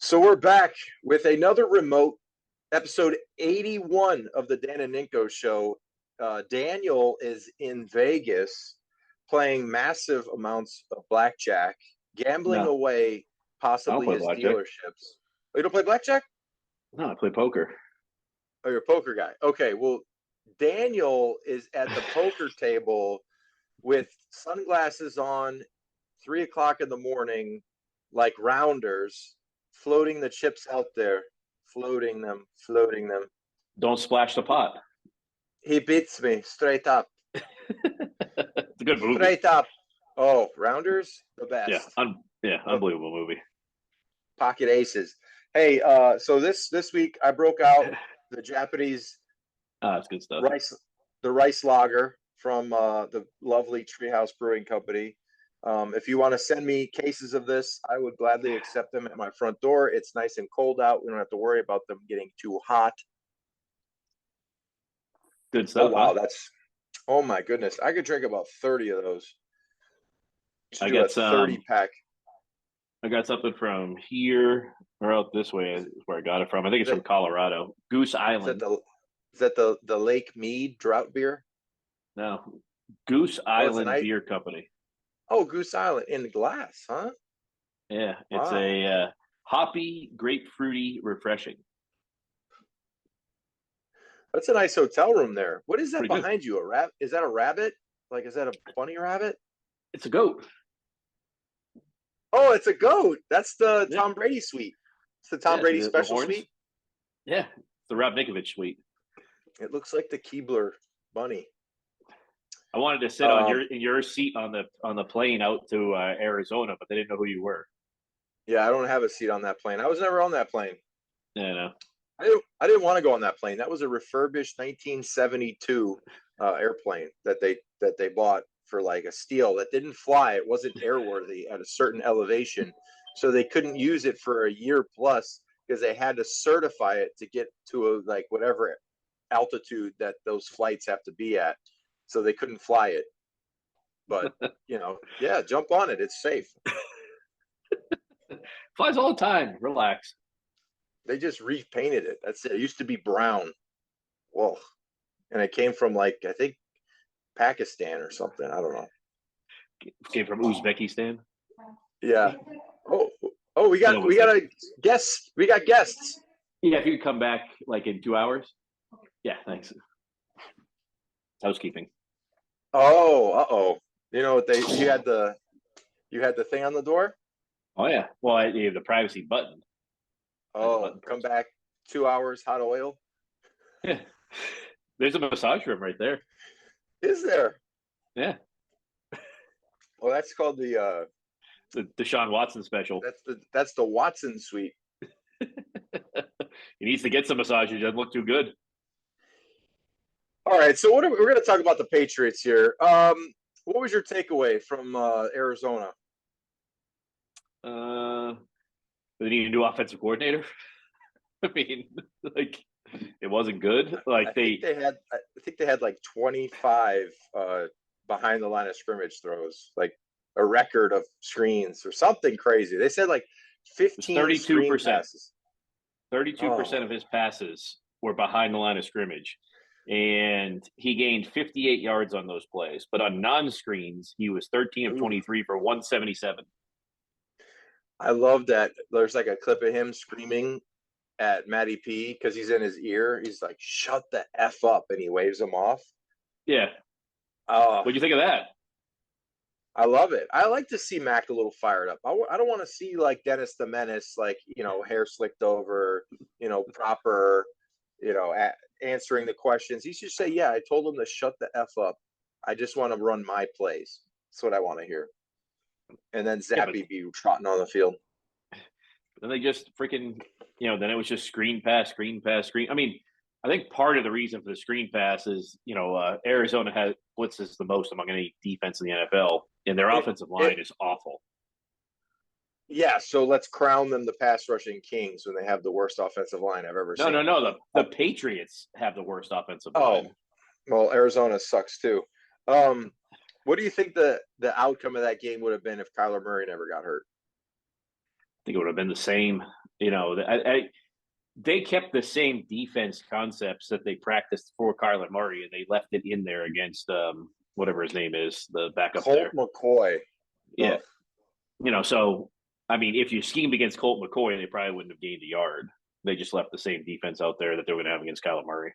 So we're back with another remote episode 81 of the Dan and Ninko Show. Daniel is in Vegas playing massive amounts of blackjack, gambling No, away I don't possibly play his blackjack. dealerships. Oh, you don't play blackjack? No, I play poker. Oh, you're a poker guy. Okay, well, Daniel is at the poker table with sunglasses on, 3 o'clock in the morning, like rounders, floating the chips out there, floating them, floating them. Don't splash the pot. He beats me straight up, It's a good movie. straight up. Oh, rounders, the Yeah, best. unbelievable movie. Pocket aces. Hey, so this week I broke out the Japanese It's good stuff. rice lager from the lovely Treehouse Brewing Company. If you want to send me cases of this, I would gladly accept them at my front door. It's nice and cold out. We don't have to worry about them getting too hot. Good stuff. Oh, wow. Huh? Oh my goodness. I could drink about 30 of those. I Do got a 30 pack. I got something from here or out this way is where I got it from. I think it's Is from Colorado. Goose Island. Is that the Lake Mead drought beer? No, Goose Island Beer Company. Oh, Goose Island in glass, huh? Yeah, it's Wow. a hoppy, grapefruity, refreshing. That's a nice hotel room there. What is that Pretty good. behind you? A rabbit? Is that a rabbit? Like, is that a bunny rabbit? It's a goat. Oh, it's a goat. That's the Yeah. Tom Brady suite. It's the Tom Brady special suite. Yeah, it's the Rob Ninkovich suite. It looks like the Keebler bunny. I wanted to sit in your seat on the plane out to Arizona, but they didn't know who you were. Yeah, I don't have a seat on that plane. I was never on that plane. Yeah, no. I didn't want to go on that plane. That was a refurbished 1972 airplane that they bought for like a steal that didn't fly. It wasn't airworthy at a certain elevation, so they couldn't use it for a year plus because they had to certify it to get to a like whatever altitude that those flights have to be at. So they couldn't fly it. But yeah, jump on it. It's safe. Flies all the time. Relax. They just repainted it. That's it. It used to be brown. Whoa. And it came from like, I think Pakistan or something. I don't know. Came from Uzbekistan. Yeah. Oh, we got a guest. We got guests. Yeah, if you could come back like in 2 hours. Yeah, thanks. Housekeeping. Oh. You know what you had the thing on the door? Oh yeah. Well, I have the privacy button. Oh, come back 2 hours, hot oil. Yeah. There's a massage room right there. Is there? Yeah. Well, that's called the Deshaun Watson special. That's the Watson suite. He needs to get some massage. It doesn't look too good. All right, so we're going to talk about the Patriots here. What was your takeaway from Arizona? They need a new offensive coordinator. I mean, like it wasn't good. Like I think they had like 25 behind the line of scrimmage throws, like a record of screens or something crazy. They said like 15 32% passes. 32% of his passes were behind the line of scrimmage. And he gained 58 yards on those plays. But on non-screens, he was 13 of 23 for 177. I love that. There's like a clip of him screaming at Matty P because he's in his ear. He's like, "Shut the F up," and he waves him off. Yeah. What'd you think of that? I love it. I like to see Mac a little fired up. I don't want to see like Dennis the Menace, like, hair slicked over, proper, answering the questions. He should say, "Yeah, I told him to shut the F up. I just want to run my plays." That's what I want to hear. And then Zappy be trotting on the field. And they just freaking, then it was just screen pass. I mean, I think part of the reason for the screen pass is, Arizona has blitzes the most among any defense in the NFL, and their offensive line is awful. Yeah, so let's crown them the pass rushing kings when they have the worst offensive line I've ever seen. No. The Patriots have the worst offensive line. Well, Arizona sucks too. What do you think the outcome of that game would have been if Kyler Murray never got hurt? think it would have been the same. They kept the same defense concepts that they practiced for Kyler Murray, and they left it in there against whatever his name is, the backup Colt there. McCoy. Yeah. So, I mean, if you schemed against Colt McCoy, they probably wouldn't have gained a yard. They just left the same defense out there that they were going to have against Kyler Murray.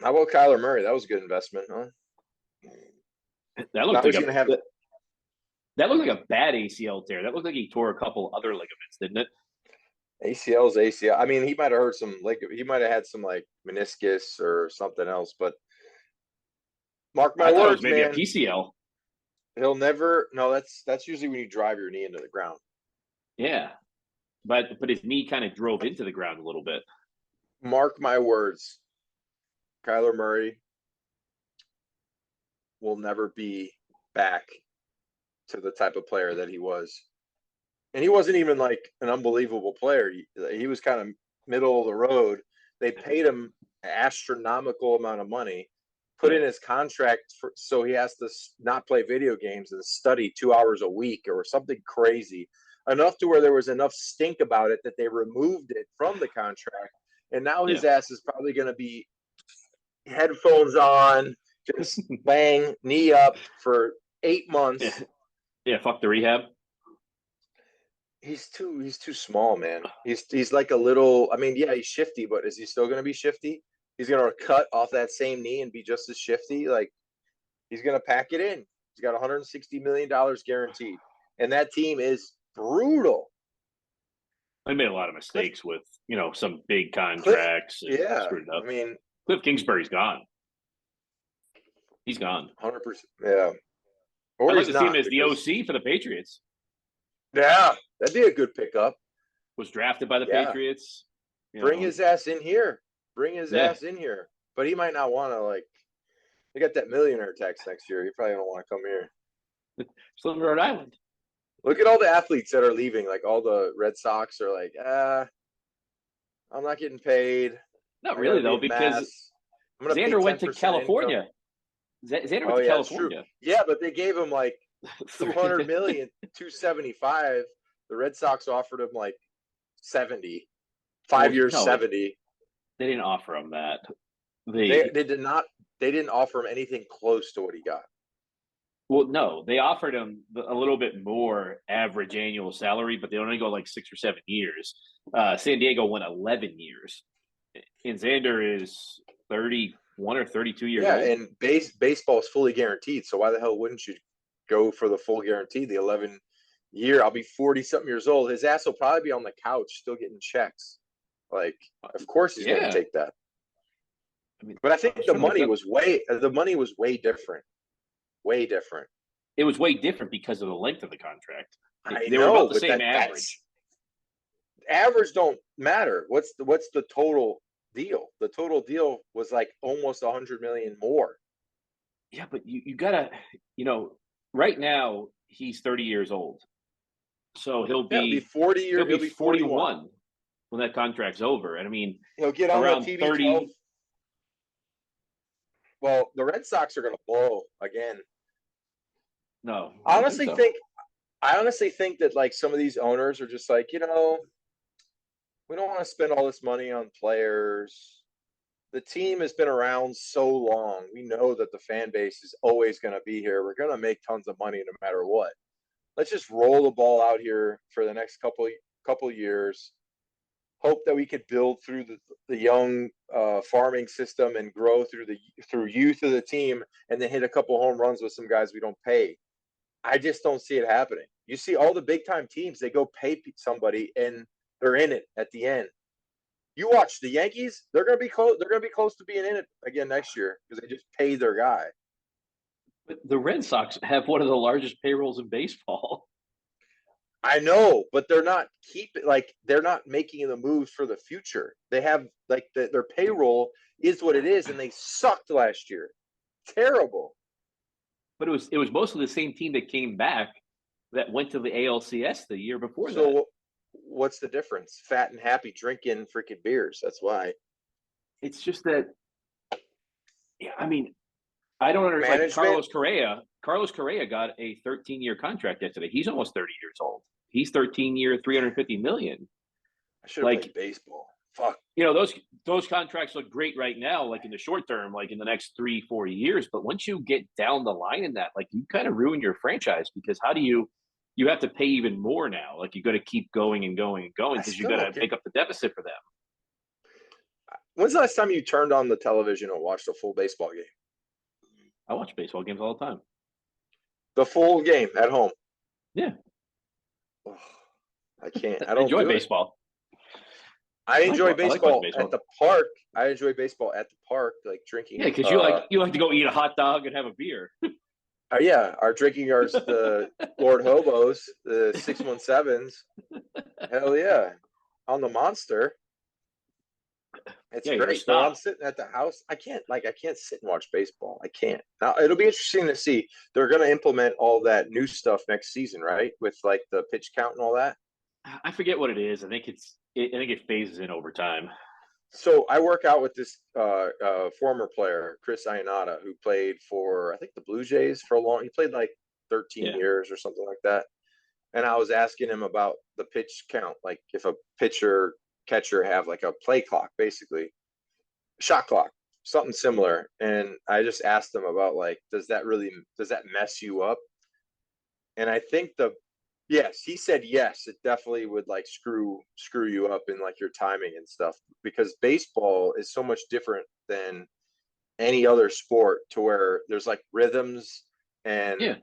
How about Kyler Murray? That was a good investment, huh? That looked like a bad ACL tear. That looked like he tore a couple other ligaments, didn't it? ACL's ACL. I mean, he might have heard some, like, he might have had some, like, meniscus or something else, but mark my I thought words, it was maybe man. a PCL. He'll never. No, that's usually when you drive your knee into the ground. Yeah, but his knee kind of drove into the ground a little bit. Mark my words, Kyler Murray will never be back to the type of player that he was. And he wasn't even like an unbelievable player. He was kind of middle of the road. They paid him an astronomical amount of money, put in his contract so he has to not play video games and study 2 hours a week or something crazy, enough to where there was enough stink about it that they removed it from the contract. And now his ass is probably going to be headphones on, just bang, knee up for 8 months. Yeah, fuck the rehab. He's too small, man. He's like a little. I mean, yeah, he's shifty, but is he still going to be shifty? He's going to cut off that same knee and be just as shifty. Like, he's going to pack it in. He's got $160 million guaranteed, and that team is brutal. They made a lot of mistakes with some big contracts. Screwed up. I mean, Cliff Kingsbury's gone. He's gone. 100%. Yeah. Or I'd like to see him as the OC for the Patriots. Yeah, that'd be a good pickup. Was drafted by the Patriots. Bring his ass in here. Ass in here. But he might not want to, like, they got that millionaire tax next year. He probably don't want to come here. Still in Rhode Island. Look at all the athletes that are leaving. Like, all the Red Sox are like, I'm not getting paid. Not really, though, because Xander went to California. Xander went to California. True. Yeah, but they gave him like $200 million, $275. The Red Sox offered him like 70, 5 years, 70. They didn't offer him that. They did not. They didn't offer him anything close to what he got. Well, no, they offered him a little bit more average annual salary, but they only go like 6 or 7 years. San Diego went 11 years, and Xander is 31 or 32 years old. Yeah, and baseball is fully guaranteed. So why the hell wouldn't you go for the full guarantee, the 11-year? I'll be 40-something years old. His ass will probably be on the couch still getting checks. Like, of course he's going to take that. I mean, but I think the money was way different. Way different. It was way different because of the length of the contract. They were about the same average. Average don't matter. What's the total deal? The total deal was like almost $100 million more. Yeah, but you gotta, right now he's 30 years old, so he'll be 40 years. He'll be 41 when that contract's over. And I mean, he'll get on around TV 30. 12. Well, the Red Sox are going to blow again. No, I honestly think that, like, some of these owners are just like, we don't want to spend all this money on players. The team has been around so long. We know that the fan base is always going to be here. We're going to make tons of money no matter what. Let's just roll the ball out here for the next couple years. Hope that we could build through the young farming system and grow through youth of the team, and then hit a couple home runs with some guys we don't pay. I just don't see it happening. You see all the big time teams, they go pay somebody and they're in it at the end. You watch the Yankees; they're going to be close. They're going to be close to being in it again next year because they just paid their guy. But the Red Sox have one of the largest payrolls in baseball. I know, but they're not they're not making the moves for the future. They have their payroll is what it is, and they sucked last year. Terrible. But it was mostly the same team that came back that went to the ALCS the year before that. So what's the difference? Fat and happy drinking freaking beers. That's why. It's just that. Yeah, I mean, I don't understand. Like Carlos Correa got a 13-year contract yesterday. He's almost 30 years old. He's 13-year, $350 million. I should have played baseball. Fuck. Those contracts look great right now, like in the short term, like in the next 3-4 years. But once you get down the line in that, like you kind of ruin your franchise, because how do you have to pay even more now? Like you got to keep going and going and going because you got to make up the deficit for them. When's the last time you turned on the television and watched a full baseball game? I watch baseball games all the time. The full game at home? Yeah. Oh, I can't. I don't enjoy baseball. I enjoy baseball at the park. I enjoy baseball at the park, like drinking. Yeah, because you like to go eat a hot dog and have a beer. Yeah, our drinking are the Lord Hobos, the 617s. Hell yeah, on the Monster. It's great. When I'm sitting at the house, I can't sit and watch baseball. I can't. Now it'll be interesting to see. They're going to implement all that new stuff next season, right? With like the pitch count and all that. I forget what it is. I think it phases in over time. So I work out with this former player, Chris Ionata, who played for, I think, the Blue Jays for a long. He played like 13 years or something like that. And I was asking him about the pitch count, like if a pitcher catcher have like a play clock, basically shot clock, something similar. And I just asked him about like, does that mess you up? And I think yes, he said yes, it definitely would like screw you up in like your timing and stuff, because baseball is so much different than any other sport, to where there's like rhythms and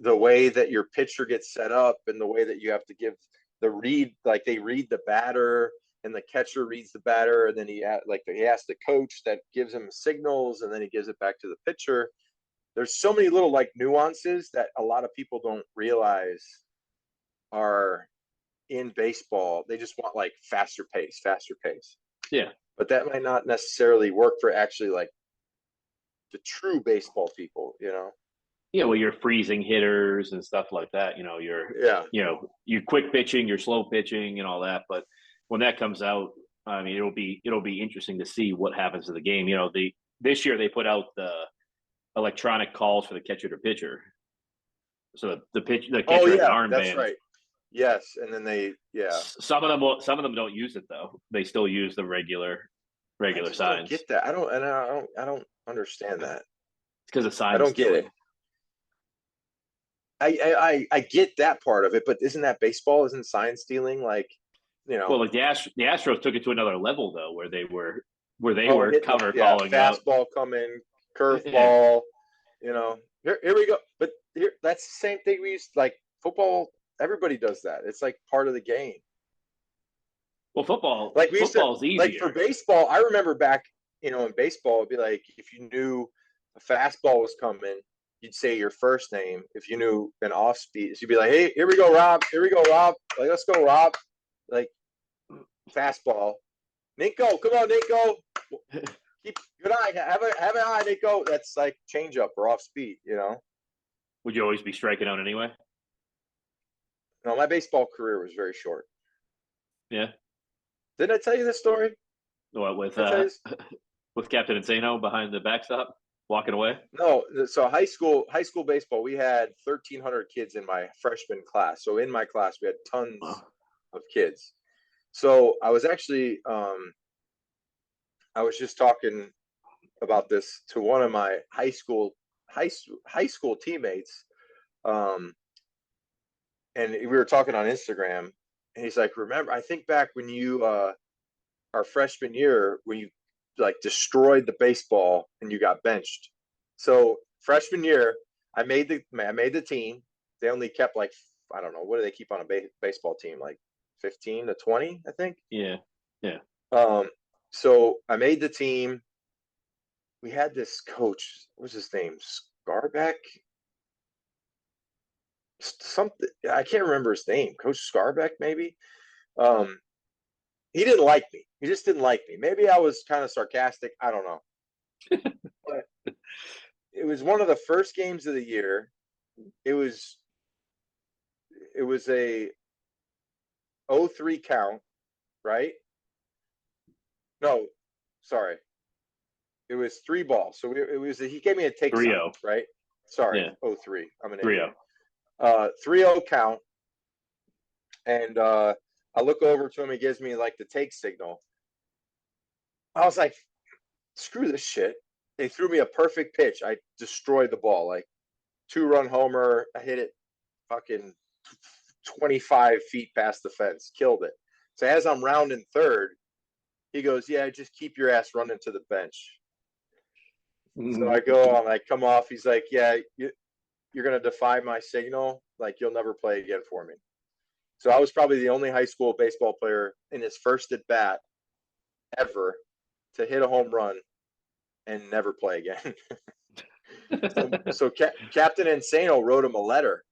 the way that your pitcher gets set up and the way that you have to give the read, like they read the batter and the catcher reads the batter, and then he asks the coach that gives him signals, and then he gives it back to the pitcher. There's so many little like nuances that a lot of people don't realize are in baseball. They just want like faster pace. Yeah. But that might not necessarily work for actually like the true baseball people, you know? Yeah, well, you're freezing hitters and stuff like that. You're quick pitching, you're slow pitching and all that. But when that comes out, I mean, it'll be interesting to see what happens to the game. This year they put out the electronic calls for the catcher to pitcher. So the catcher has an armband. That's right. Yes, and then some of them don't use it though. They still use the regular signs. I don't get that. I don't understand that. It's because of signs. I don't get it. I get that part of it, but isn't that baseball? Isn't sign stealing like, Well, like the Astros took it to another level though, where they were cover calling fastball coming, curveball. Here we go. But that's the same thing we used, like football. Everybody does that. It's like part of the game. Well, football's easier. Like for baseball, I remember back, in baseball, it'd be like if you knew a fastball was coming, you'd say your first name. If you knew an off speed, you'd be like, "Hey, here we go, Rob. Here we go, Rob. Like, let's go, Rob." Like fastball, Ninko, come on, Ninko. Keep good eye. Have an eye, Ninko. That's like change up or off speed. Would you always be striking out anyway? No, my baseball career was very short. Yeah. Didn't I tell you this story? What, with Captain Insano behind the backstop, walking away? No. So high school baseball, we had 1,300 kids in my freshman class. So in my class, we had tons of kids. So I was actually, I was just talking about this to one of my high school teammates. And we were talking on Instagram, and he's like, "Remember, I think back when you, our freshman year, when you like destroyed the baseball and you got benched." So freshman year, I made the team. They only kept like, I don't know, what do they keep on a baseball team? Like 15 to 20, I think. Yeah. So I made the team. We had this coach. What was his name? Scarbeck. Something, I can't remember his name. Coach Scarbeck, maybe. He didn't like me. He just didn't like me. Maybe I was kind of sarcastic. I don't know. But it was one of the first games of the year. It was a 0-3 count, right? No, sorry. It was 3 balls. So he gave me a take 3-0, right? Sorry, yeah. 0-3. I'm an 3-0. 3-0 count. And I look over to him. He gives me like the take signal. I was like, screw this shit. They threw me a perfect pitch. I destroyed the ball, like 2-run homer. I hit it fucking 25 feet past the fence, killed it. So as I'm rounding third, he goes, yeah, just keep your ass running to the bench. So I go, I'm like, come off. He's like, yeah, you're going to defy my signal. Like, you'll never play again for me. So I was probably the only high school baseball player in his first at bat ever to hit a home run and never play again. so Captain Insano wrote him a letter,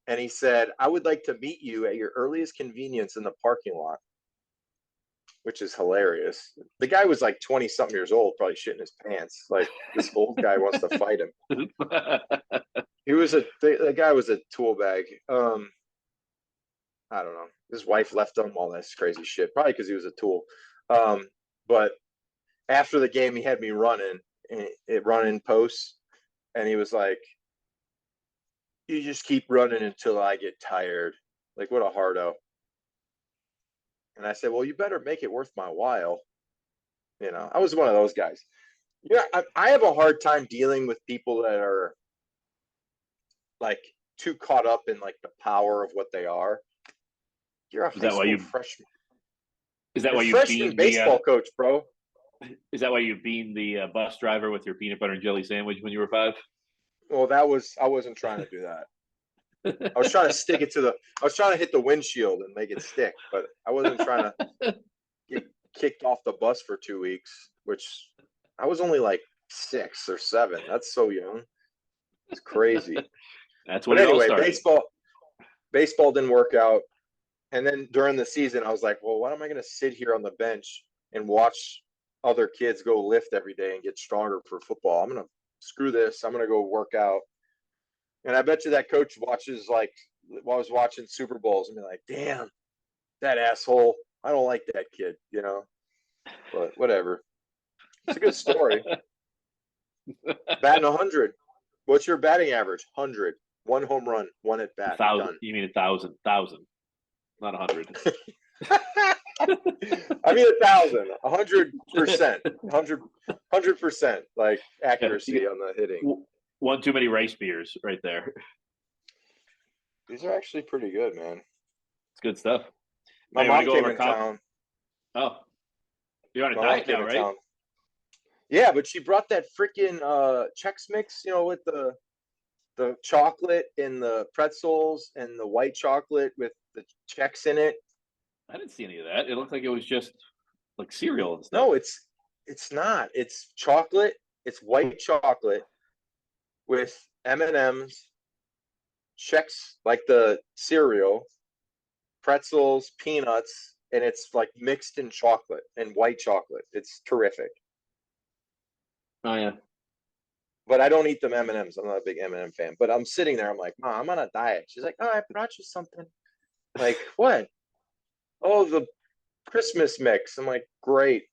and he said, I would like to meet you at your earliest convenience in the parking lot, which is hilarious. The guy was like 20-something years old, probably shitting his pants. Like, this old guy wants to fight him. The guy was a tool bag. I don't know. His wife left him, all this crazy shit. Probably because he was a tool. But after the game, he had me running posts, and he was like, you just keep running until I get tired. Like, what a hardo. And I said, well, you better make it worth my while. You know, I was one of those guys. Yeah, I have a hard time dealing with people that are like too caught up in like the power of what they are. You're a high school freshman. Is that why you freshman baseball coach, bro? Is that why you beamed the bus driver with your peanut butter and jelly sandwich when you were 5? Well, I wasn't trying to do that. I was trying to stick it I was trying to hit the windshield and make it stick, but I wasn't trying to get kicked off the bus for 2 weeks, which I was only like 6 or 7. That's so young. It's crazy. That's what but it anyway, all started. baseball didn't work out. And then during the season, I was like, well, why am I going to sit here on the bench and watch other kids go lift every day and get stronger for football? I'm going to screw this. I'm going to go work out. And I bet you that coach watches, like, while I was watching Super Bowls and be like, damn, that asshole. I don't like that kid, you know? But whatever. It's a good story. Batting 100. What's your batting average? 100. 1 home run, 1 at bat. 1,000. You mean 1,000? 1,000, not 100. I mean 1,000. 100%. 100% like accuracy on the hitting. One too many rice beers right there. These are actually pretty good, man. It's good stuff. My mom came in town. Oh, you're on a diet now, right? Yeah, but she brought that freaking Chex Mix, you know, with the chocolate and the pretzels and the white chocolate with the Chex in it. I didn't see any of that. It looked like it was just like cereal and stuff. No, it's not. It's chocolate. It's white chocolate with M&Ms, Chex, like the cereal, pretzels, peanuts, and it's like mixed in chocolate and white chocolate. It's terrific. Oh yeah. But I don't eat them M&Ms. I'm not a big M&M fan. But I'm sitting there. I'm like, Mom, I'm on a diet. She's like, oh, I brought you something. I'm like, what? Oh, the Christmas mix. I'm like, great.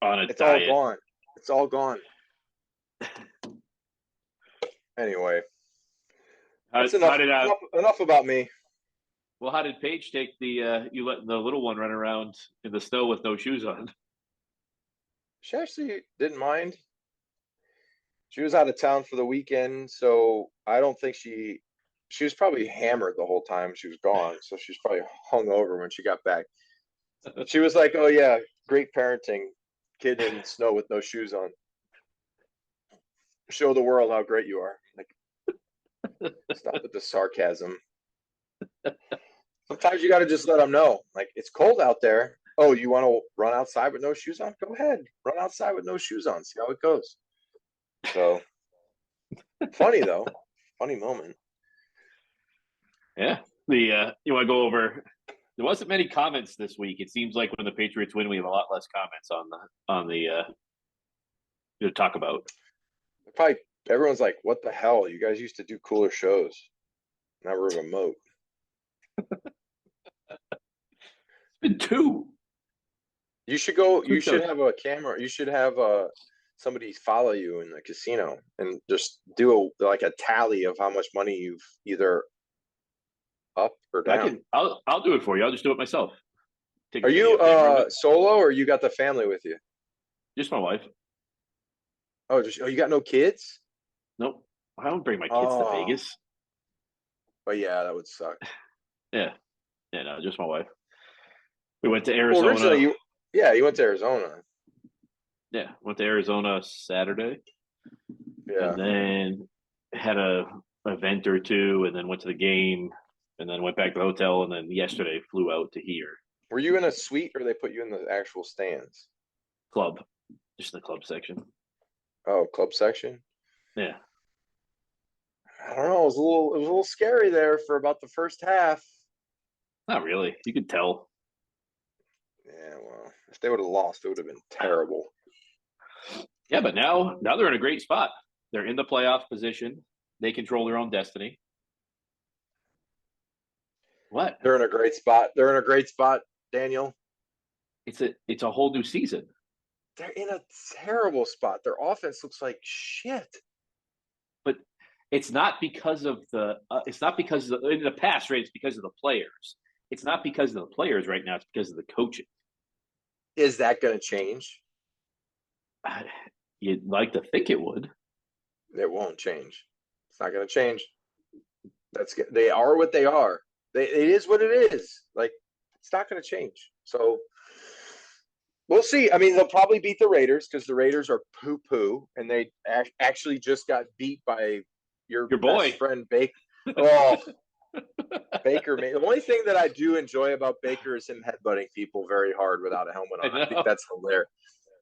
On a it's diet. all gone. It's all gone. Anyway, that's enough about me. Well, how did Paige take you let the little one run around in the snow with no shoes on? She actually didn't mind. She was out of town for the weekend, so I don't think she was probably hammered the whole time she was gone. So she's probably hungover when she got back. She was like, oh yeah, great parenting, kid in snow with no shoes on. Show the world how great you are. Like, stop with the sarcasm. Sometimes you got to just let them know, like, it's cold out there. Oh, you want to run outside with no shoes on? Go ahead, run outside with no shoes on. See how it goes. So funny though, funny moment. Yeah, you want to go over? There wasn't many comments this week. It seems like when the Patriots win, we have a lot less comments on the to talk about. Probably everyone's like, "What the hell? You guys used to do cooler shows. Now we're remote." It's been 2. You should go. You should have a camera. You should have somebody follow you in the casino and just do a tally of how much money you've either Up or down? I'll do it for you. I'll just do it myself. Take Are a you video camera of it. solo or you got the family with you? Just my wife. Oh, you got no kids? Nope. I don't bring my kids to Oh, Vegas. but yeah, that would suck. Yeah. Yeah, no, just my wife. We went to Well, originally Arizona. you went to Arizona. Yeah, went to Arizona Saturday, Yeah. and then had a event or two, and then went to the game, and then went back to the hotel, and then yesterday flew out to here. Were you in a suite or they put you in the actual stands? Club, just the club section. Oh, club section? Yeah. I don't know. It was a little scary there for about the first half. Not really. You could tell. Yeah, well, if they would have lost, it would have been terrible. Yeah, but now they're in a great spot. They're in the playoff position. They control their own destiny. What? They're in a great spot. They're in a great spot, Daniel. It's a whole new season. They're in a terrible spot. Their offense looks like shit. But it's not because of the. It's not because of in the past, right? It's because of the players. It's not because of the players right now. It's because of the coaching. Is that going to change? You'd like to think it would. It won't change. It's not going to change. They are what they are. It is what it is. Like, it's not going to change. So we'll see. I mean, they'll probably beat the Raiders because the Raiders are poo-poo, and they actually just got beat by your boy. best friend Baker. Oh, Baker. The only thing that I do enjoy about Baker is him headbutting people very hard without a helmet on. I think that's hilarious.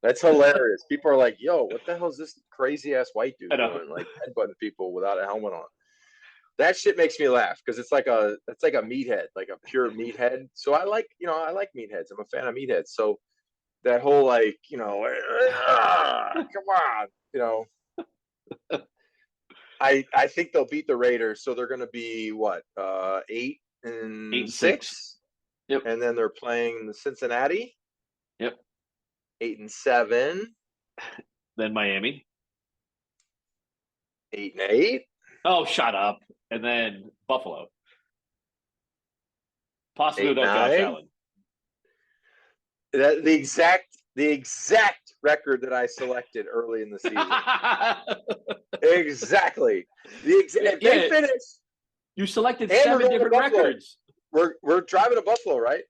That's hilarious. People are like, "Yo, what the hell is this crazy ass white dude doing? Like headbutting people without a helmet on." That shit makes me laugh because it's like a meathead, like a pure meathead. So I like meatheads. I'm a fan of meatheads. So that whole come on, I think they'll beat the Raiders. So they're going to be what 8-6. Yep. And then they're playing Cincinnati. Yep. 8-7. Then Miami. 8-8. Oh, shut up. And then Buffalo. Possibly without Josh Allen. The exact record that I selected early in the season. Exactly. If they finish. You selected 7 different records. We're driving to Buffalo, right?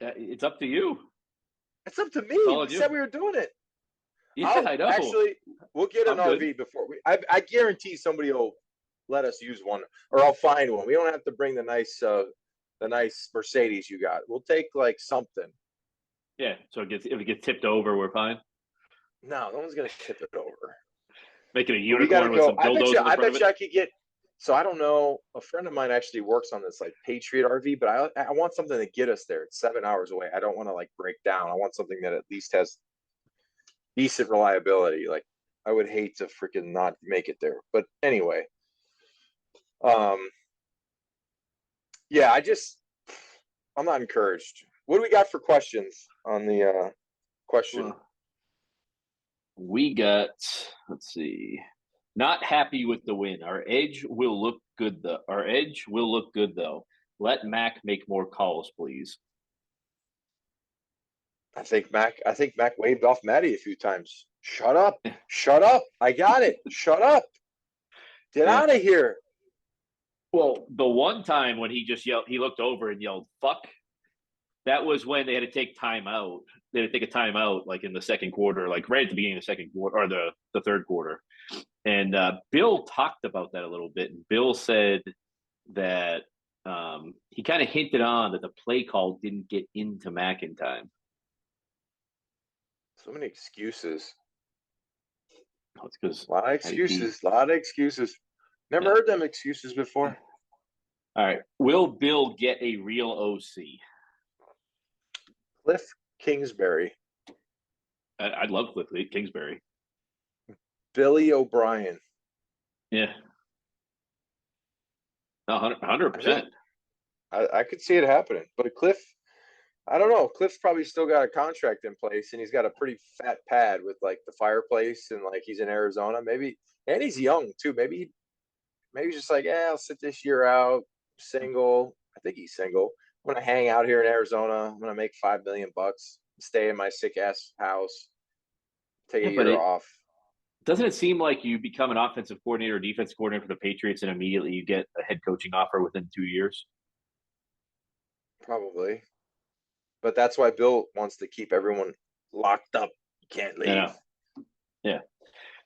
It's up to you. It's up to me. We said we were doing it. Yeah, I know. Actually, we'll get an RV before I guarantee somebody will let us use one, or I'll find one. We don't have to bring the nice Mercedes you got. We'll take like something. Yeah, so if it gets tipped over, we're fine. No one's gonna tip it over. Make it a unicorn with some dildos. I bet you I could get. So I don't know. A friend of mine actually works on this like Patriot RV, but I want something to get us there. It's 7 hours away. I don't want to like break down. I want something that at least has decent reliability. Like I would hate to freaking not make it there. But anyway, yeah, I'm not encouraged. What do we got for questions on the question? Well, we got, let's see. Not happy with the win. Our edge will look good though. Let Mac make more calls, please. I think Mac waved off Matty a few times. Shut up. Shut up. I got it. Shut up. Get out of here. Well, the one time when he looked over and yelled, fuck, that was when they had to take time out. They had to take a timeout like in the second quarter, like right at the beginning of the second quarter or the third quarter. And Bill talked about that a little bit. And Bill said that he kind of hinted on that the play call didn't get into Mac in time. So many excuses. It's because a lot of excuses. Never heard them excuses before. All right. Will Bill get a real OC? Cliff Kingsbury. I'd love Cliff Kingsbury. Billy O'Brien. Yeah. 100%. I could see it happening. But Cliff, I don't know. Cliff's probably still got a contract in place, and he's got a pretty fat pad with like the fireplace, and like he's in Arizona. Maybe, and he's young too. Maybe he's just like, I'll sit this year out, single. I think he's single. I'm gonna hang out here in Arizona. I'm gonna make $5 million, stay in my sick ass house, take a but year off. doesn't it seem like you become an offensive coordinator or defense coordinator for the Patriots and immediately you get a head coaching offer within 2 years? Probably. But that's why Bill wants to keep everyone locked up. You can't leave. Yeah. Yeah.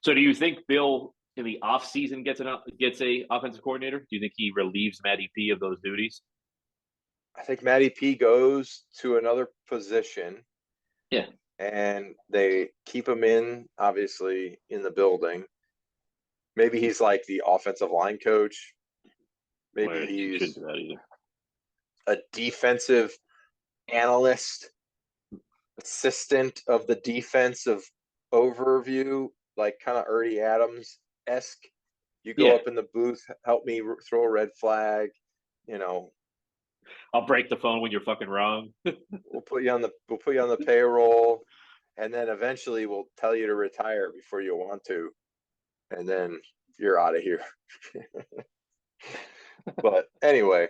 So do you think Bill in the offseason gets a offensive coordinator? Do you think he relieves Matty P of those duties? I think Matty P goes to another position. Yeah. And they keep him obviously, in the building. Maybe he's like the offensive line coach. Maybe he's a defensive analyst, assistant of the defensive overview, like kind of Ernie Adams-esque. You go up in the booth, help me throw a red flag, I'll break the phone when you're fucking wrong. We'll put you on the payroll, and then eventually we'll tell you to retire before you want to, and then you're out of here. But anyway,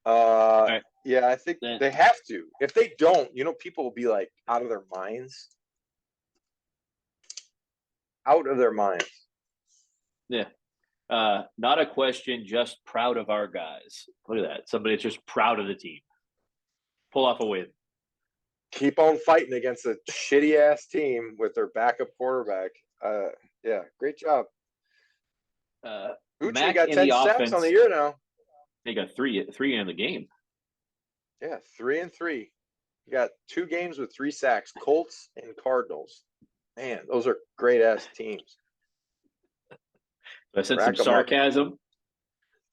right. Yeah, I think they have to. If they don't, people will be like out of their minds. Out of their minds. Yeah. Not a question, just proud of our guys. Look at that. Somebody that's just proud of the team. Pull off a win. Keep on fighting against a shitty ass team with their backup quarterback. Yeah, great job. Uche got 10 sacks on the year now. They got three in the game. Yeah, 3-3. You got 2 games with 3 sacks. Colts and Cardinals. Man, those are great ass teams. I said some sarcasm.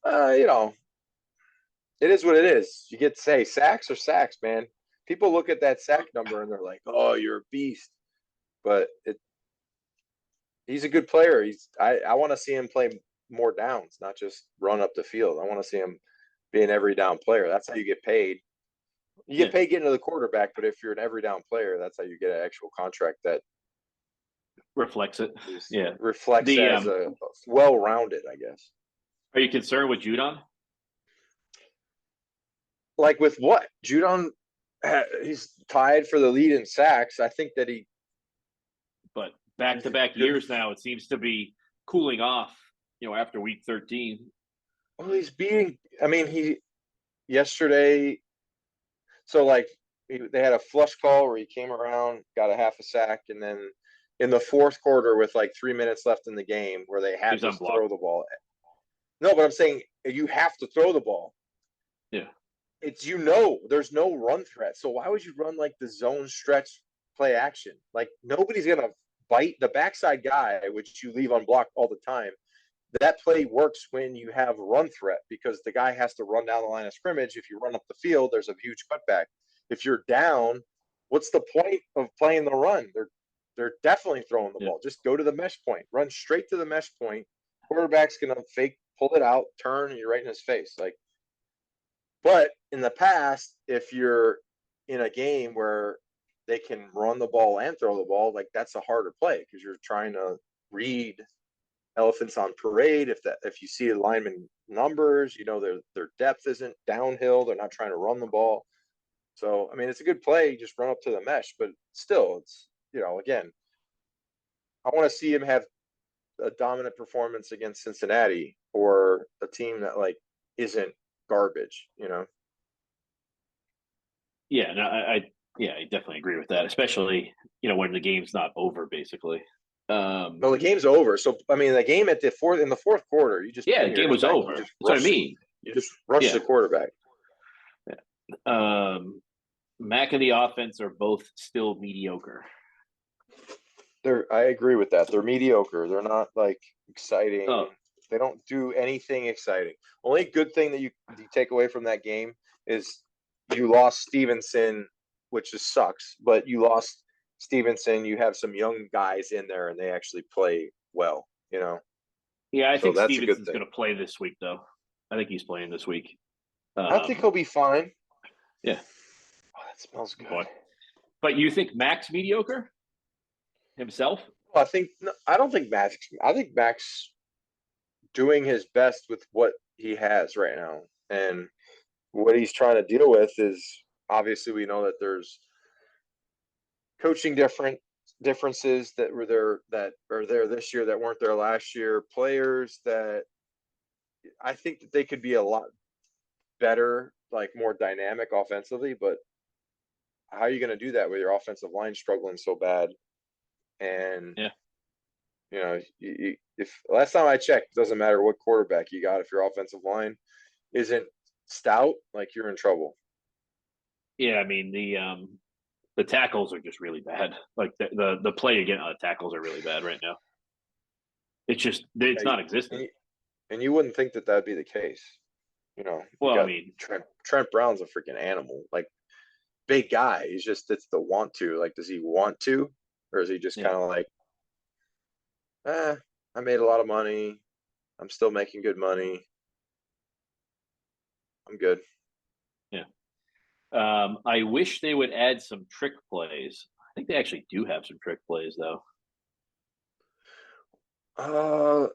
It is what it is. You get to say sacks or sacks, man. People look at that sack number and they're like, "Oh, you're a beast," but he's a good player. I want to see him play more downs, not just run up the field. I want to see him be an every down player. That's how you get paid. You get paid getting to the quarterback, but if you're an every down player, that's how you get an actual contract that reflects it. Yeah, reflects as a well-rounded, I guess. Are you concerned with Judon? Like with what? Judon, he's tied for the lead in sacks. I think that but back-to-back years now, it seems to be cooling off. After week 13. Well, he's beating. I mean, yesterday. So they had a flush call where he came around, got a half a sack, and then in the fourth quarter with 3 minutes left in the game where they had to throw the ball. No, but I'm saying you have to throw the ball. Yeah. It's, there's no run threat. So why would you run the zone stretch play action? Nobody's going to bite the backside guy, which you leave unblocked all the time. That play works when you have run threat because the guy has to run down the line of scrimmage. If you run up the field, there's a huge cutback. If you're down, what's the point of playing the run? They're definitely throwing the ball. Just go to the mesh point. Run straight to the mesh point. Quarterback's going to fake, pull it out, turn, and you're right in his face. But in the past, if you're in a game where they can run the ball and throw the ball, that's a harder play because you're trying to read elephants on parade. If you see lineman numbers, their depth isn't downhill. They're not trying to run the ball. So, I mean, it's a good play. You just run up to the mesh, but still, it's, again, I want to see him have a dominant performance against Cincinnati or a team that isn't garbage, Yeah, no, I definitely agree with that, especially, when the game's not over, basically. Well, the game's over. So, I mean, the game in the fourth quarter, you just the game was over. That's what I mean. You just rush the quarterback. Yeah. Mac and the offense are both still mediocre. I agree with that. They're mediocre. They're not exciting. Oh. They don't do anything exciting. Only good thing that you take away from that game is you lost Stevenson, which just sucks, but you lost Stevenson. You have some young guys in there, and they actually play well, Yeah, I think Stevenson's going to play this week, though. I think he's playing this week. I think he'll be fine. Yeah. Oh, that smells good. But you think Mac's mediocre himself? Well, I don't think Mac's. I think Mac's doing his best with what he has right now. And what he's trying to deal with is, obviously we know that there's coaching differences that were there, that are there this year that weren't there last year. Players that I think that they could be a lot better, like more dynamic offensively, but how are you going to do that with your offensive line struggling so bad? And Yeah. If last time I checked, it doesn't matter what quarterback you got, if your offensive line isn't stout, like, you're in trouble. Yeah, I mean the tackles are just really bad. Like the play again on the tackles are really bad right now. It's not existent. And you wouldn't think that that'd be the case. You Well, I got mean, Trent Brown's a freaking animal, like, big guy. It's the want to. Like, does he want to, or is he just kind of like, I made a lot of money. I'm still making good money. I'm good. yeah. I wish they would add some trick plays. I think they actually do have some trick plays, though. Uh,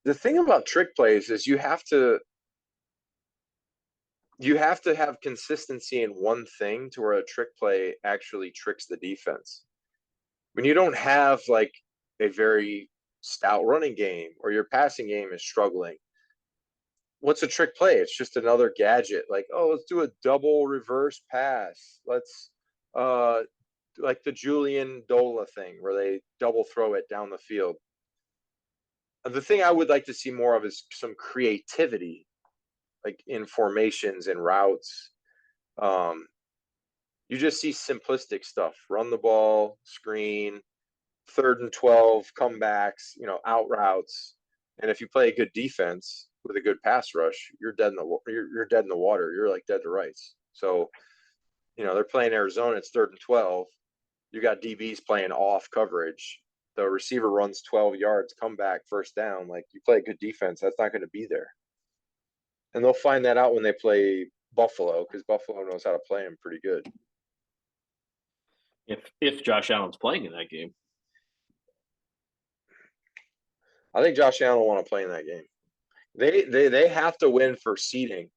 the thing about trick plays is you have to have consistency in one thing to where a trick play actually tricks the defense. When you don't have like a very stout running game, or your passing game is struggling, what's a trick play? It's just another gadget. Like, oh, let's do a double reverse pass. Let's like the Julian Dola thing where they double throw it down the field. The thing I would like to see more of is some creativity, like in formations and routes. You just see simplistic stuff: run the ball, screen, 3rd and 12, comebacks, out routes. And if you play a good defense with a good pass rush, you're dead in the water. You're like dead to rights. So, they're playing Arizona. It's 3rd and 12. You got DBs playing off coverage. The receiver runs 12 yards, come back, first down. Like, you play a good defense, that's not going to be there. And they'll find that out when they play Buffalo, because Buffalo knows how to play them pretty good. If Josh Allen's playing in that game, I think Josh Allen will want to play in that game. They have to win for seeding.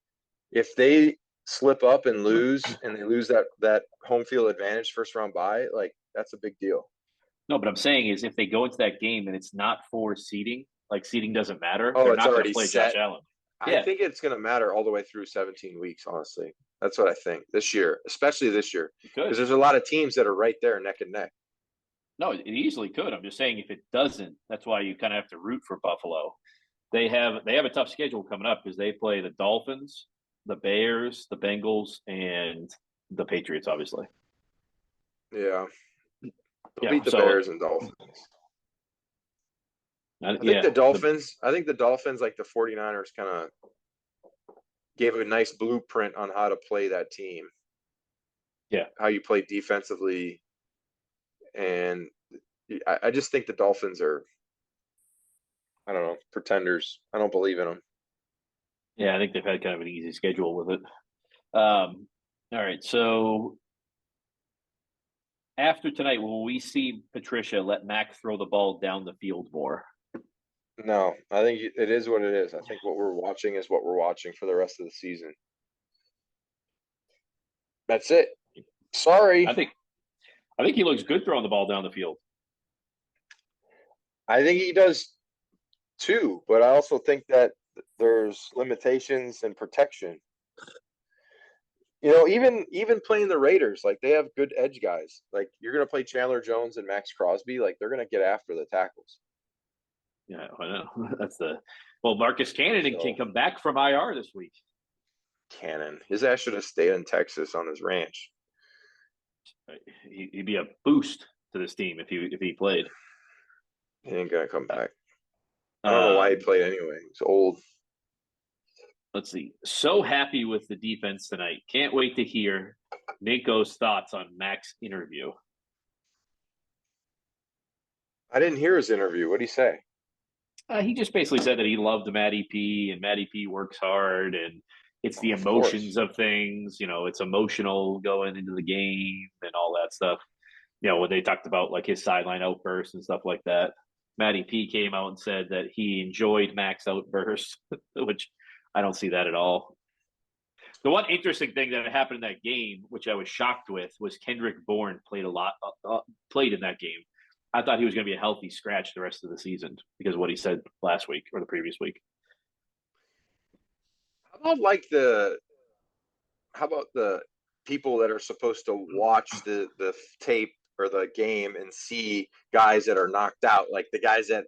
If they slip up and lose, and they lose that home field advantage first round bye, like, that's a big deal. no, but I'm saying is if they go into that game and it's not for seeding, like seeding doesn't matter, Oh, they're it's not going to already play set. Josh Allen. I think it's going to matter all the way through 17 weeks, honestly. That's what I think this year, especially this year, because there's a lot of teams that are right there neck and neck. No, it easily could. I'm just saying if it doesn't, that's why you kind of have to root for Buffalo. They have a tough schedule coming up because they play the Dolphins, the Bears, the Bengals, and the Patriots, obviously. Yeah. They'll beat the Bears and Dolphins. I think the Dolphins, like the 49ers, kind of gave a nice blueprint on how to play that team. Yeah. How you play defensively. And I just think the Dolphins are, I don't know, pretenders. I don't believe in them. Yeah, I think they've had kind of an easy schedule with it. All right, so after tonight, will we see Patricia let Mac throw the ball down the field more? No, I think it is what it is. I think what we're watching is what we're watching for the rest of the season. That's it. Sorry. I think he looks good throwing the ball down the field. I think he does too, but I also think that there's limitations and protection. Even playing the Raiders, like, they have good edge guys. Like, you're going to play Chandler Jones and Max Crosby, like, they're going to get after the tackles. Yeah, I know. Marcus Cannon can come back from IR this week. Cannon, his ass should have stayed in Texas on his ranch. He'd be a boost to this team if he played. He ain't gonna come back. I don't know why he played anyway. He's old. Let's see. So happy with the defense tonight. Can't wait to hear Ninko's thoughts on Mac's interview. I didn't hear his interview. What did he say? He just basically said that he loved Matty P, and Matty P works hard, and it's the emotions of things. It's emotional going into the game and all that stuff. When they talked about like his sideline outbursts and stuff like that. Matty P came out and said that he enjoyed Mac's outburst, which I don't see that at all. The one interesting thing that happened in that game, which I was shocked with, was Kendrick Bourne played in that game. I thought he was going to be a healthy scratch the rest of the season because of what he said last week or the previous week. How about the people that are supposed to watch the tape or the game and see guys that are knocked out, like the guys that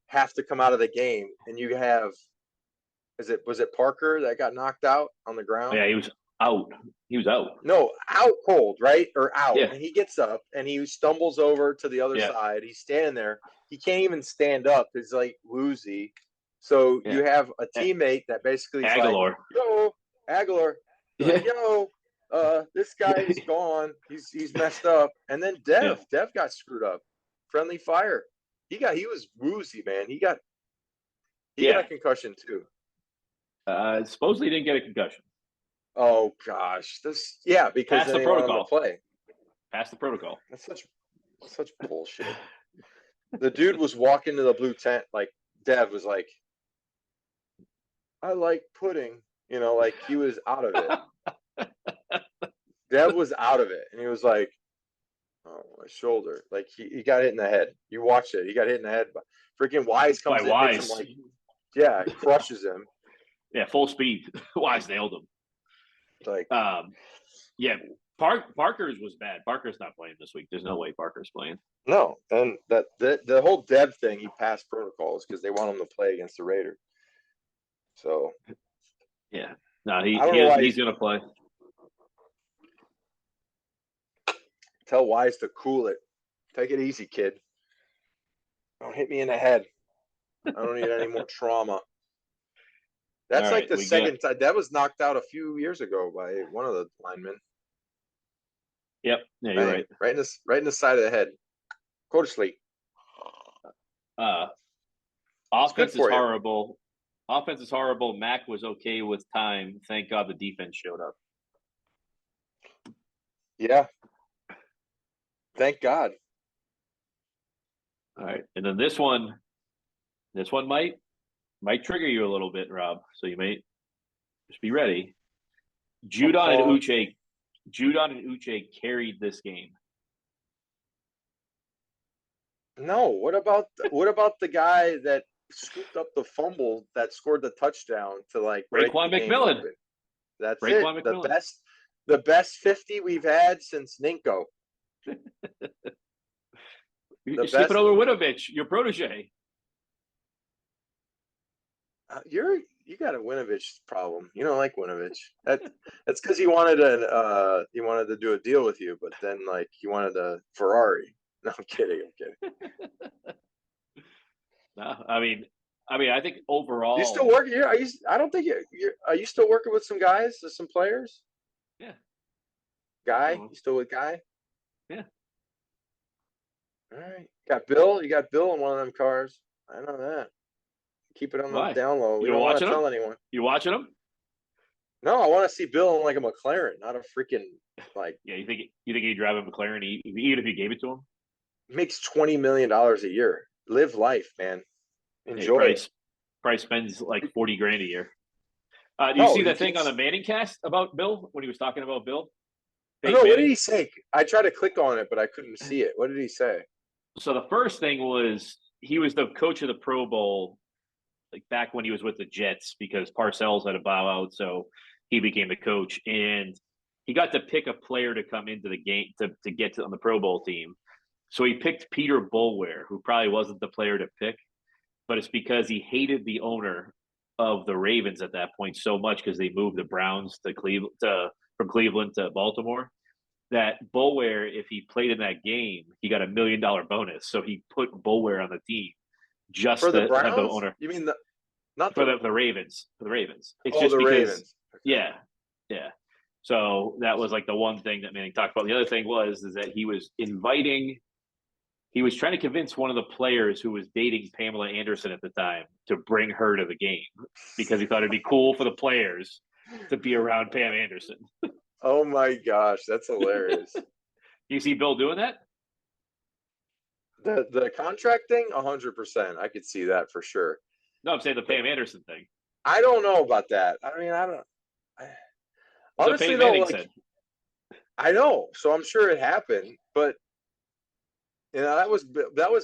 have to come out of the game, and you have was it Parker that got knocked out on the ground? Yeah, he was out. He was out. No, out cold, right? Or out. Yeah. And he gets up and he stumbles over to the other side. He's standing there. He can't even stand up. He's like woozy. So you have a teammate that basically is Aguilar. like, yo, Aguilar. Like, yo, this guy is gone. He's messed up. And then Dev got screwed up. Friendly fire. He was woozy, man. He got a concussion too. Supposedly he didn't get a concussion. Oh gosh, because Pass the protocol. Play. Pass the protocol. That's such bullshit. The dude was walking to the blue tent, like Dev was like, I like pudding, like he was out of it. Dev was out of it, and he was like, oh, my shoulder. Like he got hit in the head. You watched it. He got hit in the head. But freaking Wise comes in, hits him crushes him. Yeah, full speed. Wise nailed him. Like, Parker's was bad. Parker's not playing this week. There's no way Parker's playing. No, and that the whole Dev thing, he passed protocols because they want him to play against the Raiders. So, yeah, no, he's gonna play. Tell Wise to cool it. Take it easy, kid. Don't hit me in the head. I don't need any more trauma. That's all like the second time. That was knocked out a few years ago by one of the linemen. Yep. Yeah, you're right. Right in the side of the head. Go to sleep. Offense is horrible. Offense is horrible. Mac was okay with time. Thank God the defense showed up. Yeah. Thank God. All right. And then this one might trigger you a little bit, Rob. So you may just be ready. Judon and Uche carried this game. No, what about the guy that scooped up the fumble that scored the touchdown to like Raekwon McMillan? That's Raekwon McMillan. The best 50 we've had since Ninko. You're skipping over Winovich, your protege. You got a Winovich problem. You don't like Winovich. That's because he wanted to do a deal with you, but then like he wanted a Ferrari. No, I'm kidding. No, I mean, I think overall, you still working here? I don't think are you still working with some guys, some players? Yeah. Guy, you still with Guy? Yeah. All right. Got Bill. You got Bill in one of them cars. I know that. Keep it on the down low. We don't want to tell anyone. You watching them? No, I want to see Bill in like a McLaren, not a freaking like. Yeah, you think he'd drive a McLaren even if you gave it to him? Makes $20 million a year. Live life, man. Enjoy it. Price spends like $40,000 a year. Do you see that thing on the Manning cast about Bill when he was talking about Bill? No, what did he say? I tried to click on it, but I couldn't see it. What did he say? So the first thing was he was the coach of the Pro Bowl, like back when he was with the Jets, because Parcells had to bow out, so he became the coach, and he got to pick a player to come into the game to get on the Pro Bowl team. So he picked Peter Boulware, who probably wasn't the player to pick, but it's because he hated the owner of the Ravens at that point so much because they moved the Browns to Cleveland from Cleveland to Baltimore. That Boulware, if he played in that game, he got $1 million bonus. So he put Boulware on the team just for the Browns? Have the owner. You mean the Ravens? For the Ravens. It's just the because, Ravens. Okay. Yeah. So that was like the one thing that Manning talked about. The other thing is that he was trying to convince one of the players who was dating Pamela Anderson at the time to bring her to the game because he thought it'd be cool for the players to be around Pam Anderson. Oh my gosh, that's hilarious. You see Bill doing that? The contract thing, 100%. I could see that for sure. No, I'm saying the Pam Anderson thing. I don't know about that. I mean, I don't. Honestly, Peyton though, Manning like said. I know, so I'm sure it happened, but that was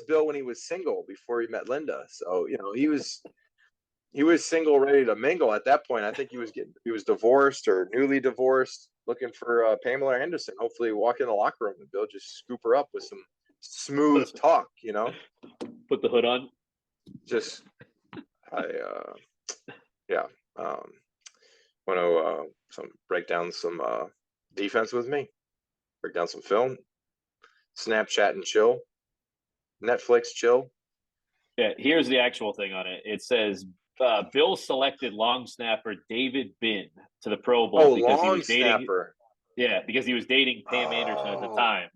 Bill when he was single before he met Linda. So he was single, ready to mingle at that point. I think he was divorced or newly divorced, looking for Pamela Anderson. Hopefully, walk in the locker room and Bill just scoop her up with some smooth talk. Put the hood on. Just yeah. Want to break down some defense with me? Break down some film, Snapchat and chill, Netflix chill. Yeah, here's the actual thing on it. It says Bill selected long snapper David Bin to the Pro Bowl because he was dating. Snapper. Yeah, because he was dating Pam Anderson at the time,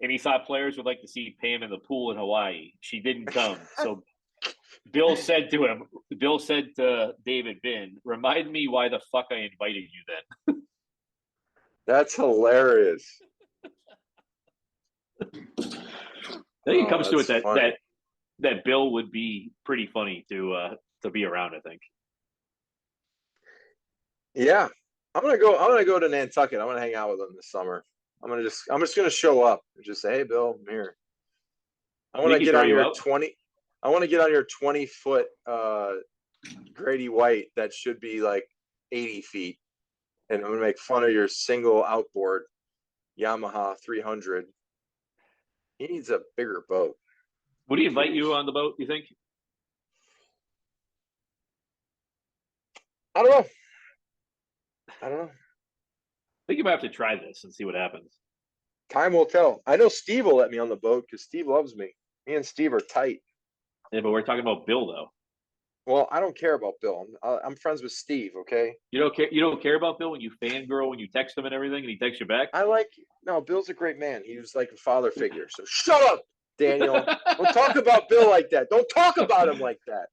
and he thought players would like to see Pam in the pool in Hawaii. She didn't come, so Bill said to David Bin, "Remind me why the fuck I invited you then." That's hilarious. I think it comes to it that Bill would be pretty funny to be around. I think. Yeah, I'm gonna go to Nantucket. I'm gonna hang out with him this summer. I'm just gonna show up and just say, "Hey, Bill, I'm here." I want to get on your 20. I want to get on your 20-foot Grady White that should be like 80 feet, and I'm gonna make fun of your single outboard Yamaha 300. He needs a bigger boat. Would he invite you on the boat, you think? I don't know. I think you might have to try this and see what happens. Time will tell. I know Steve will let me on the boat because Steve loves me. Me and Steve are tight. Yeah, but we're talking about Bill, though. Well, I don't care about Bill. I'm friends with Steve, okay? You don't care. You don't care about Bill when you fangirl, when you text him and everything, and he texts you back. No, Bill's a great man. He was like a father figure. So shut up, Daniel. Don't talk about Bill like that. Don't talk about him like that.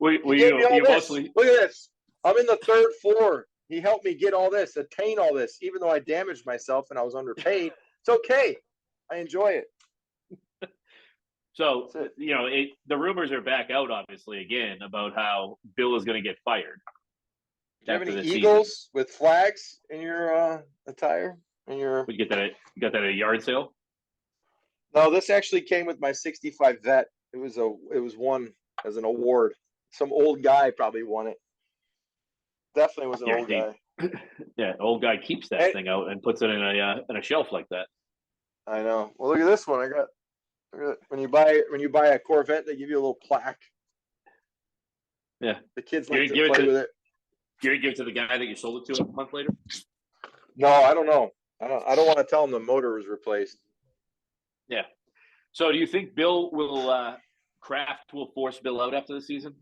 You mostly... Look at this. I'm in the 3rd floor. He helped me get all this, attain all this, even though I damaged myself and I was underpaid. It's okay. I enjoy it. So, the rumors are back out, obviously, again, about how Bill is going to get fired. Do you have any Eagles with flags in your attire? You got that at a yard sale? No, this actually came with my 65 vet. It was won as an award. Some old guy probably won it. Definitely was an old guy. Yeah, old guy keeps that thing out and puts it in a shelf like that. I know. Well, look at this one. When you buy a Corvette, they give you a little plaque. Yeah, the kids like to play with it. You're gonna give it to the guy that you sold it to a month later? No, I don't know. I don't want to tell him the motor was replaced. Yeah. So, do you think Bill will Kraft will force Bill out after the season?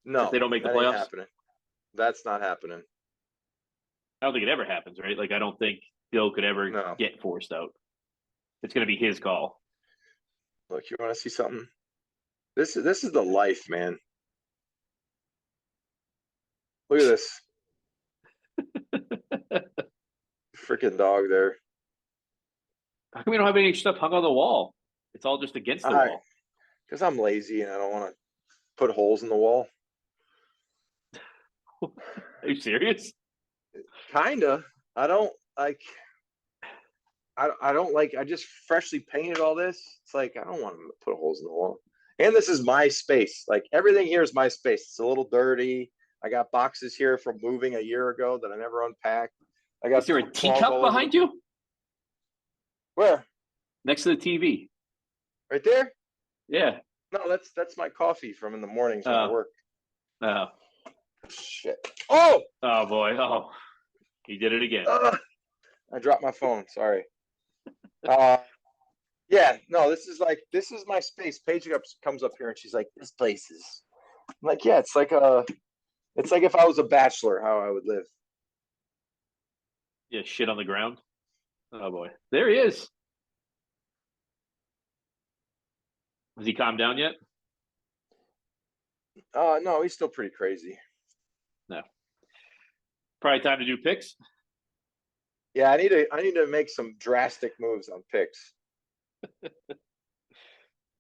No, if they don't make the playoffs. Ain't happening. That's not happening. I don't think it ever happens, right? Like, I don't think Bill could ever get forced out. It's going to be his call. Look, you want to see something? This is the life, man. Look at this. Freaking dog there. How come we don't have any stuff hung on the wall? It's all just against the wall. Because I'm lazy and I don't want to put holes in the wall. Are you serious? Kinda. I don't like. I just freshly painted all this. It's like I don't want to put holes in the wall. And this is my space. Like everything here is my space. It's a little dirty. I got boxes here from moving a year ago that I never unpacked. Is there a teacup behind you? Where? Next to the TV. Right there? Yeah. No, that's my coffee from in the mornings when I work. Oh. Shit. Oh boy. Oh. He did it again. I dropped my phone. Sorry. Yeah, no, this is my space. Paige comes up here and she's like, this place is. I'm like, yeah, it's like if I was a bachelor, how I would live. Yeah, shit on the ground. Oh boy. There he is. Has he calmed down yet? No, he's still pretty crazy. No. Probably time to do picks. Yeah, I need to make some drastic moves on picks.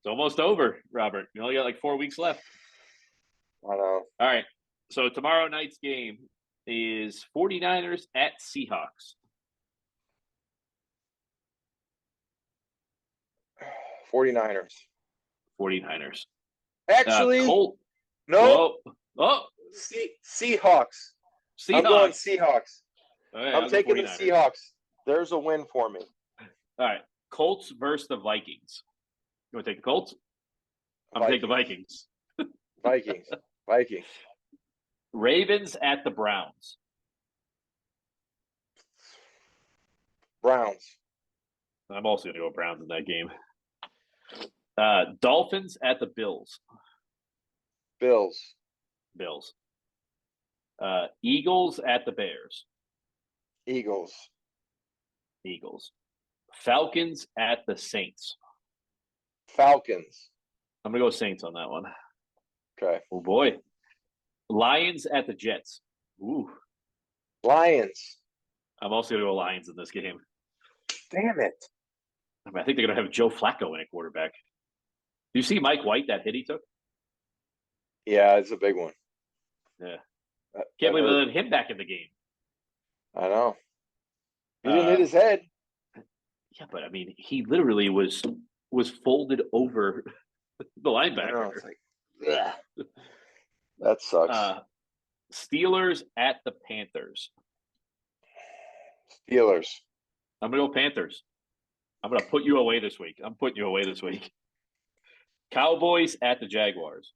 It's almost over, Robert. You only got like 4 weeks left. I know. All right. So tomorrow night's game is 49ers at Seahawks. 49ers. 49ers. Actually, Colt. no. Whoa. Oh, Seahawks. Seahawks. I'm going Seahawks. All right, I'm taking the Seahawks. There's a win for me. All right. Colts versus the Vikings. You want to take the Colts? I'm going to take the Vikings. Vikings. Ravens at the Browns. Browns. I'm also going to go Browns in that game. Dolphins at the Bills. Bills. Eagles at the Bears. Eagles. Falcons at the Saints. Falcons. I'm going to go Saints on that one. Okay. Oh, boy. Lions at the Jets. Ooh. Lions. I'm also going to go Lions in this game. Damn it. I mean, I think they're going to have Joe Flacco in at quarterback. Do you see Mike White, that hit he took? Yeah, it's a big one. Yeah. Can't believe they let him back in the game. I know. He didn't hit his head. Yeah, but I mean, he literally was folded over the linebacker. I know, it's like, ugh. That sucks. Steelers at the Panthers. Steelers. I'm going to go Panthers. I'm going to put you away this week. I'm putting you away this week. Cowboys at the Jaguars.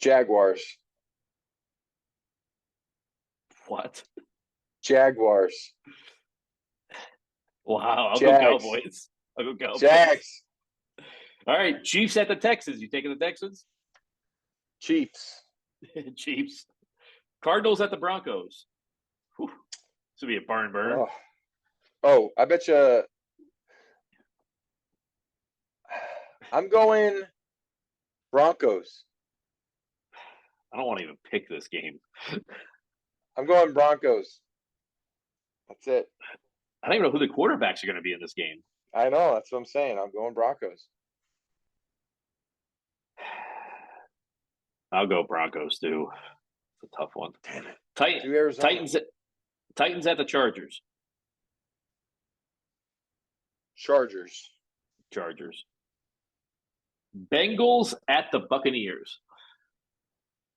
Jaguars. What? Jaguars. Wow, I'll Jags. go Cowboys. I'll go Cowboys. Jags. All right, Chiefs at the Texans. You taking the Texans? Chiefs. Chiefs. Cardinals at the Broncos. Whew. This would be a barn burner. Oh, I bet you. I'm going Broncos. I don't want to even pick this game. I'm going Broncos. That's it. I don't even know who the quarterbacks are going to be in this game. I know. That's what I'm saying. I'm going Broncos. I'll go Broncos too. It's a tough one. Damn it. Titans at the Chargers. Chargers. Bengals at the Buccaneers.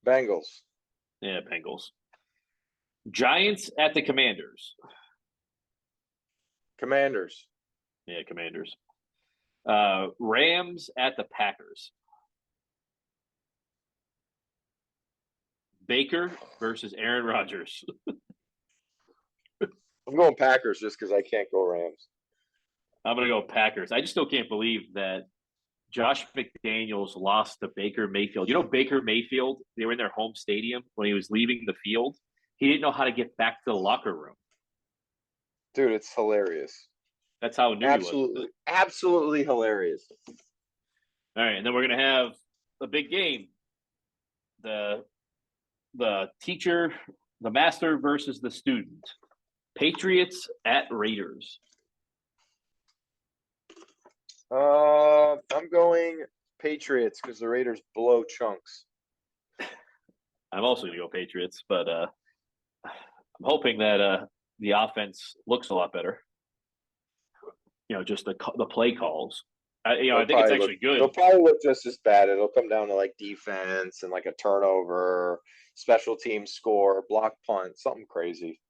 Bengals. Yeah, Bengals. Giants at the Commanders. Commanders. Yeah, Commanders. Rams at the Packers. Baker versus Aaron Rodgers. I'm going Packers just because I can't go Rams. I'm going to go Packers. I just still can't believe that Josh McDaniels lost to Baker Mayfield. You know, Baker Mayfield, they were in their home stadium when he was leaving the field. He didn't know how to get back to the locker room. Dude, it's hilarious. That's how new he was. Absolutely hilarious. All right, and then we're going to have a big game. The teacher, the master versus the student. Patriots at Raiders. I'm going Patriots because the Raiders blow chunks. I'm also going to go Patriots, but I'm hoping that the offense looks a lot better. You know, just the play calls. I think it's actually good. It'll probably look just as bad. It'll come down to like defense and like a turnover, special team score, block punt, something crazy.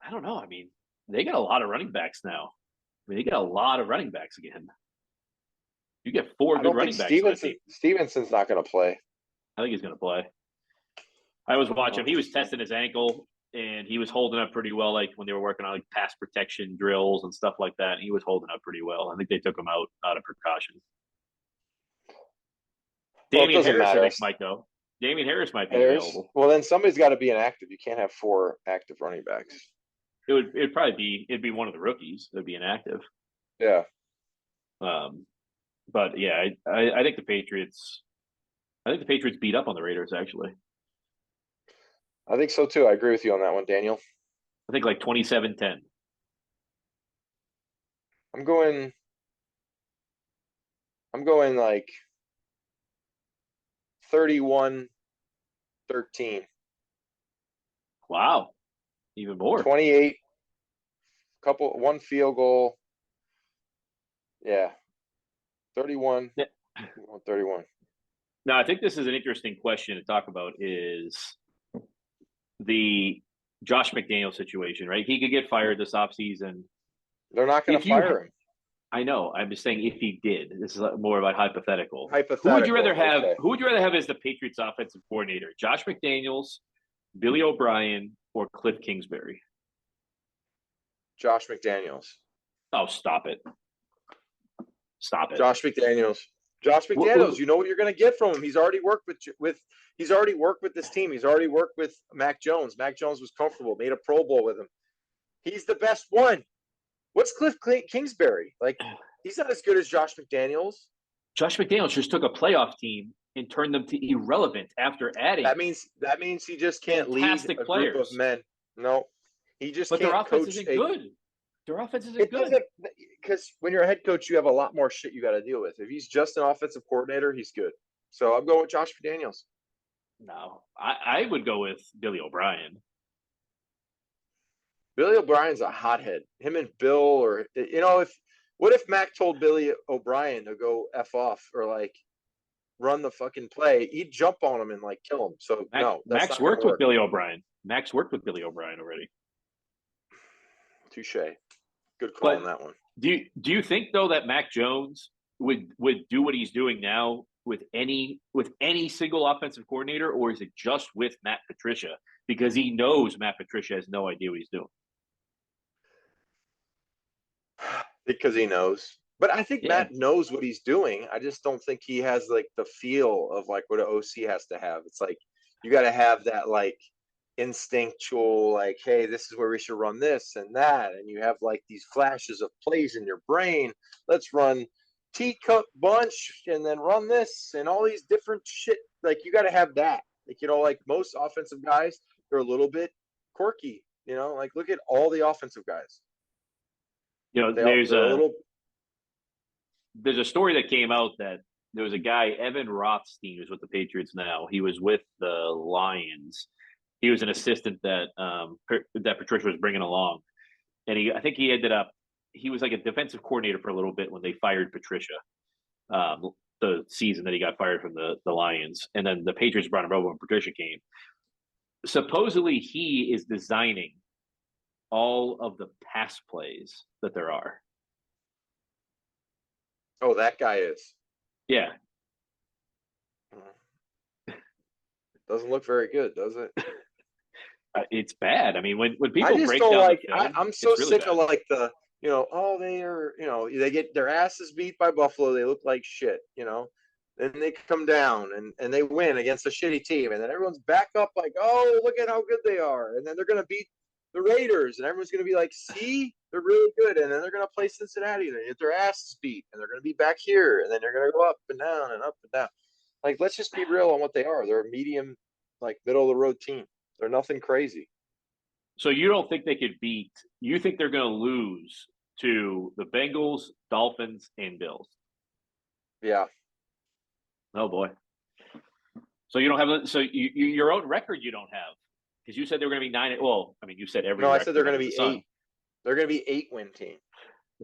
I don't know. I mean, they got a lot of running backs now. I mean, they got a lot of running backs again. You get four good running backs. Stevenson's not going to play. I think he's going to play. I was watching him. He was testing his ankle, and he was holding up pretty well, like when they were working on like pass protection drills and stuff like that. And he was holding up pretty well. I think they took him out of precaution. Damian Harris, I think, might go. Damian Harris might be available. Well, then somebody's got to be inactive. You can't have four active running backs. It'd be one of the rookies that'd be inactive. Yeah. But yeah, I think the Patriots beat up on the Raiders actually. I think so too. I agree with you on that one, Daniel. I think like 27-10. I'm going I'm going like 31-13. Wow, even more. 28, one field goal. Yeah. 31. Yeah. 31. Now, I think this is an interesting question to talk about is the Josh McDaniels situation, right? He could get fired this offseason. They're not going to fire him. I know. I'm just saying if he did. This is more about hypothetical. Hypothetical. Who would you rather have? Okay. Who would you rather have as the Patriots offensive coordinator? Josh McDaniels, Billy O'Brien, or Cliff Kingsbury? Josh McDaniels. Oh, stop it. Stop it. Josh McDaniels. Josh McDaniels, you know what you're going to get from him. He's already worked with he's already worked with this team. He's already worked with Mac Jones. Mac Jones was comfortable, made a Pro Bowl with him. He's the best one. What's Cliff Kingsbury? Like, he's not as good as Josh McDaniels. Josh McDaniels just took a playoff team and turned them to irrelevant after adding. That means he just can't lead a group of men. No, he just can't coach. But their offense isn't good. Their offense isn't good. Because when you're a head coach, you have a lot more shit you got to deal with. If he's just an offensive coordinator, he's good. So I'm going with Josh McDaniels. No, I would go with Billy O'Brien. Billy O'Brien's a hothead. Him and Bill, or what if Mac told Billy O'Brien to go F off or like run the fucking play? He'd jump on him and like kill him. So Max worked with Billy O'Brien. Max worked with Billy O'Brien already. Touche. Good call on that one. Do you think though that Mac Jones would do what he's doing now with any single offensive coordinator, or is it just with Matt Patricia because he knows Matt Patricia has no idea what he's doing? Because he knows. But I think Matt knows what he's doing. I just don't think he has like the feel of like what an OC has to have. It's like you got to have that like instinctual, like, hey, this is where we should run this and that, and you have like these flashes of plays in your brain. Let's run teacup bunch and then run this and all these different shit. Like you got to have that. Like, like most offensive guys, they're a little bit quirky. Like look at all the offensive guys. There's a story that came out that there was a guy, Evan Rothstein, who's with the Patriots now. He was with the Lions. He was an assistant that Patricia was bringing along, and I think he ended up. He was like a defensive coordinator for a little bit when they fired Patricia, the season that he got fired from the Lions, and then the Patriots brought him over when Patricia came. Supposedly, he is designing all of the pass plays that there are. Oh, that guy is. Yeah. Doesn't look very good, does it? It's bad. I mean, when people break don't down like. the film, I'm so really sick bad. of like the they are they get their asses beat by Buffalo. They look like shit. Then they come down and they win against a shitty team, and then everyone's back up like, oh, look at how good they are, and then they're gonna beat the Raiders, and everyone's gonna be like, see, they're really good, and then they're gonna play Cincinnati, and they get their asses beat, and they're gonna be back here, and then they're gonna go up and down and up and down. Like, let's just be real on what they are. They're a medium, like middle of the road team. They're nothing crazy. So you don't think they could beat? You think they're going to lose to the Bengals, Dolphins, and Bills? Yeah. Oh boy. So you don't have. So your own record you don't have because you said they were going to be 9. Well, I mean, you said every. No, I said they're going to be 8. They're going to be 8-win team.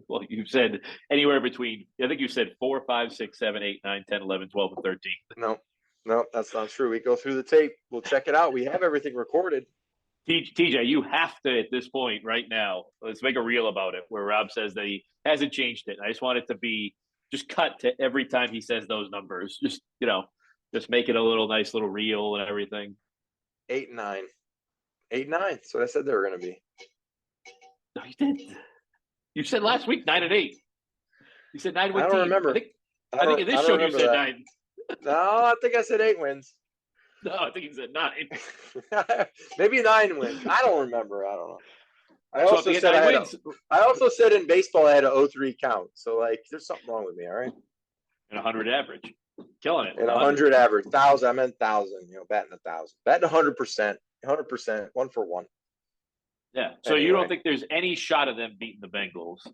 Well, you said anywhere between. I think you said 4, 5, 6, 7, 8, 9, 10, 11, 12, and 13. No, that's not true. We go through the tape. We'll check it out. We have everything recorded. TJ, you have to, at this point right now, let's make a reel about it where Rob says that he hasn't changed it. I just want it to be just cut to every time he says those numbers. Just make it a little nice little reel and everything. 8 and 9. 8 and 9. That's what I said they were going to be. No, you did. You said last week 9 and 8. You said 9 wins. I don't remember. I think in this show you said that. 9. No, I think I said 8 wins. No, I think he said 9. Maybe 9 wins. I don't remember. I don't know. I also said in baseball I had an 0-3 count. So like, there's something wrong with me. All right. And 100 average, killing it. And 100 average, 1,000. I meant 1,000. Batting 1,000, batting 100%, 100%, 1 for 1. Yeah. So you don't think there's any shot of them beating the Bengals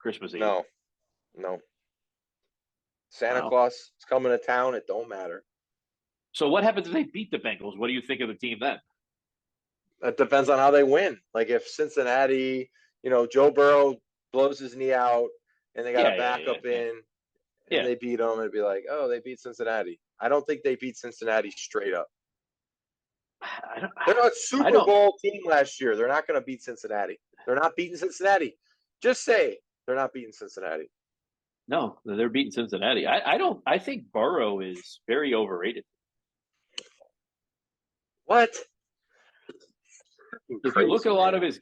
Christmas Eve? No. Santa Wow. Claus is coming to town. It don't matter. So what happens if they beat the Bengals? What do you think of the team then? It depends on how they win. Like if Cincinnati, Joe Burrow blows his knee out and they got a backup in and they beat them, it'd be like, oh, they beat Cincinnati. I don't think they beat Cincinnati straight up. They're not Super Bowl team last year. They're not going to beat Cincinnati. They're not beating Cincinnati. Just say they're not beating Cincinnati. No, they're beating Cincinnati. I think Burrow is very overrated. What? If you look at a lot of his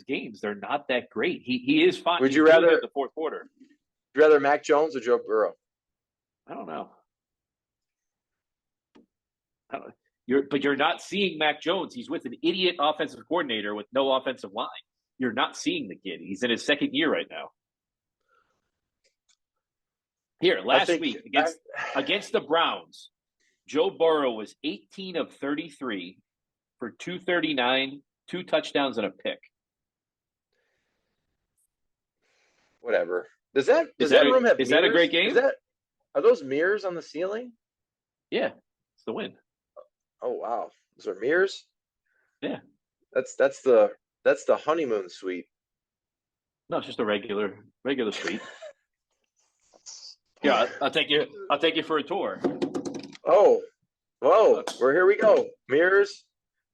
games, they're not that great. He is fine. Would you rather the fourth quarter? Would you rather Mac Jones or Joe Burrow? I don't know. You're not seeing Mac Jones. He's with an idiot offensive coordinator with no offensive line. You're not seeing the kid. He's in his second year right now. Here, last week against the Browns, Joe Burrow was 18 of 33 for 239, 2 touchdowns and a pick. Whatever. Does that room have mirrors? Is that a great game? Are those mirrors on the ceiling? Yeah, it's the win. Oh wow, those are mirrors. Yeah, that's the honeymoon suite. No, it's just a regular suite. Yeah, I'll take you for a tour. Oh, whoa! Here we go. Mirrors.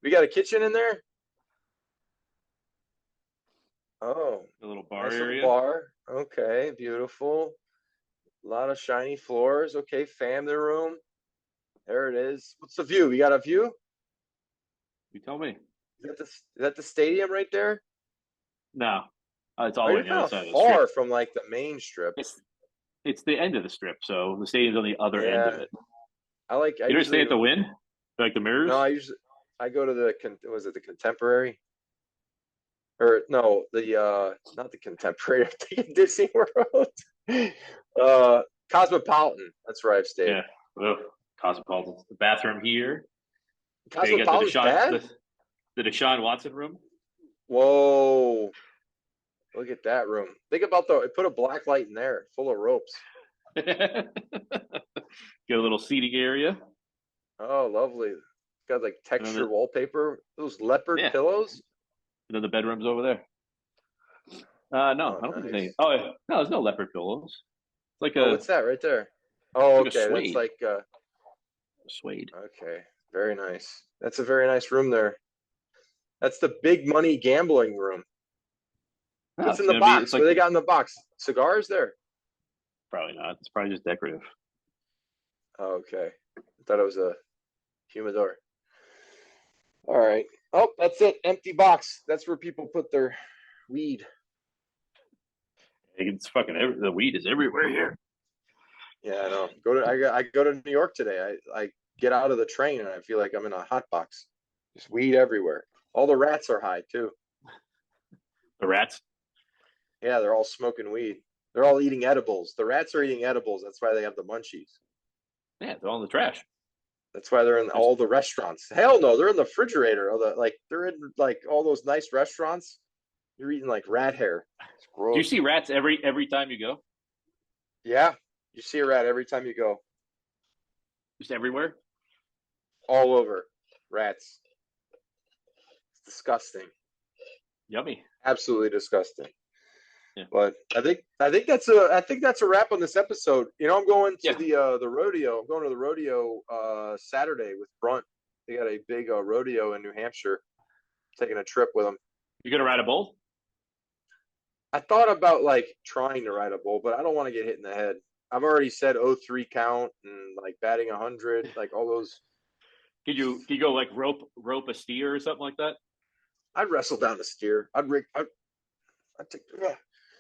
We got a kitchen in there. Oh, a little bar nice area. Little bar. Okay, beautiful. A lot of shiny floors. Okay, family room. There it is. What's the view? We got a view? You tell me. Is that the stadium right there? No, it's all on the other side of the far strip. From like the main strip. It's the end of the strip, so the stadium's on the other end of it. You ever stay at the Wynn? Like the Mirrors? No, I go to the the Contemporary? Or no, not the Contemporary. I'm thinking Disney World. Cosmopolitan. That's where I've stayed. Yeah. Oh, Cosmopolitan. The bathroom here. Cosmopolitan's bad? The Deshaun Watson room. Whoa. Look at that room. Think about put a black light in there, full of ropes. Get a little seating area. Oh, lovely. Got like texture wallpaper. Those leopard pillows. And then the bedroom's over there. No, I don't think there's any. Oh, yeah. No, there's no leopard pillows. It's like what's that right there? Oh, like okay. That's like suede. Okay, very nice. That's a very nice room there. That's the big money gambling room. What's in the box? What do they got in the box? Cigars there? Probably not. It's probably just decorative. Oh, okay. I thought it was a humidor. All right. Oh, that's it. Empty box. That's where people put their weed. It's fucking the weed is everywhere here. Yeah, I know. I go to New York today. I get out of the train and I feel like I'm in a hot box. There's weed everywhere. All the rats are high too. The rats? Yeah, they're all smoking weed. They're all eating edibles. The rats are eating edibles. That's why they have the munchies. Yeah, they're all in the trash. That's why they're in all the restaurants. Hell no, they're in the refrigerator. They're in like all those nice restaurants. You're eating like rat hair. It's gross. Do you see rats every time you go? Yeah, you see a rat every time you go. Just everywhere? All over. Rats. It's disgusting. Yummy. Absolutely disgusting. Yeah. But I think that's a wrap on this episode. I'm going to the rodeo. I'm going to the rodeo Saturday with Brunt. They got a big rodeo in New Hampshire. Taking a trip with them. You gonna ride a bull? I thought about like trying to ride a bull, but I don't want to get hit in the head. I've already said 0-3 count and like batting 100, like all those. Could you go like rope a steer or something like that? I'd wrestle down a steer.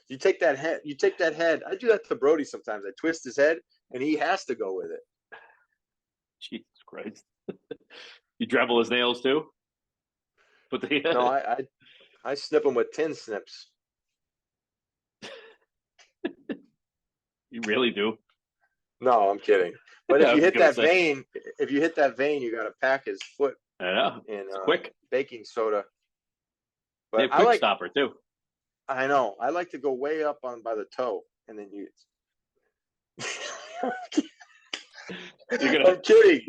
You take that head. I do that to Brody sometimes. I twist his head, and he has to go with it. Jesus Christ! You dremel his nails too? No, I snip them with tin snips. You really do? No, I'm kidding. But if you hit that vein, you got to pack his foot. I know. In quick baking soda. But they have quick stopper too. I know. I like to go way up by the toe, and then I'm kidding.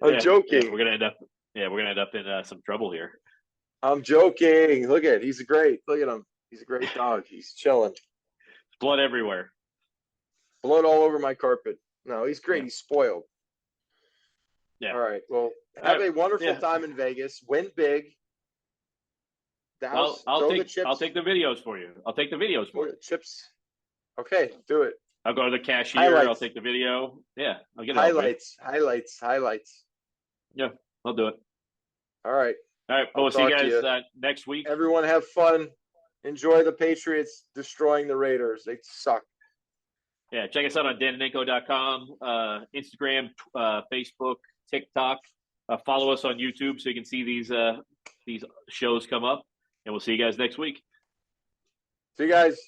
I'm joking. Yeah, we're gonna end up. Yeah, we're gonna end up in some trouble here. I'm joking. Look at he's great. Look at him. He's a great dog. He's chilling. Blood everywhere. Blood all over my carpet. No, he's great. Yeah. He's spoiled. Yeah. All right. Well, have a wonderful Yeah. time in Vegas. Win big. Dallas, I'll throw take the chips. I'll take the videos for you. I'll take the videos for Throw you. the chips. Okay, do it. I'll go to the cashier. Highlights. I'll take the video. Yeah, I'll get it. Highlights. Yeah, I'll do it. All right. All right. We'll see you guys next week. Everyone have fun. Enjoy the Patriots destroying the Raiders. They suck. Yeah, check us out on danandninko.com, Instagram, Facebook, TikTok. Follow us on YouTube so you can see these shows come up. And we'll see you guys next week. See you guys.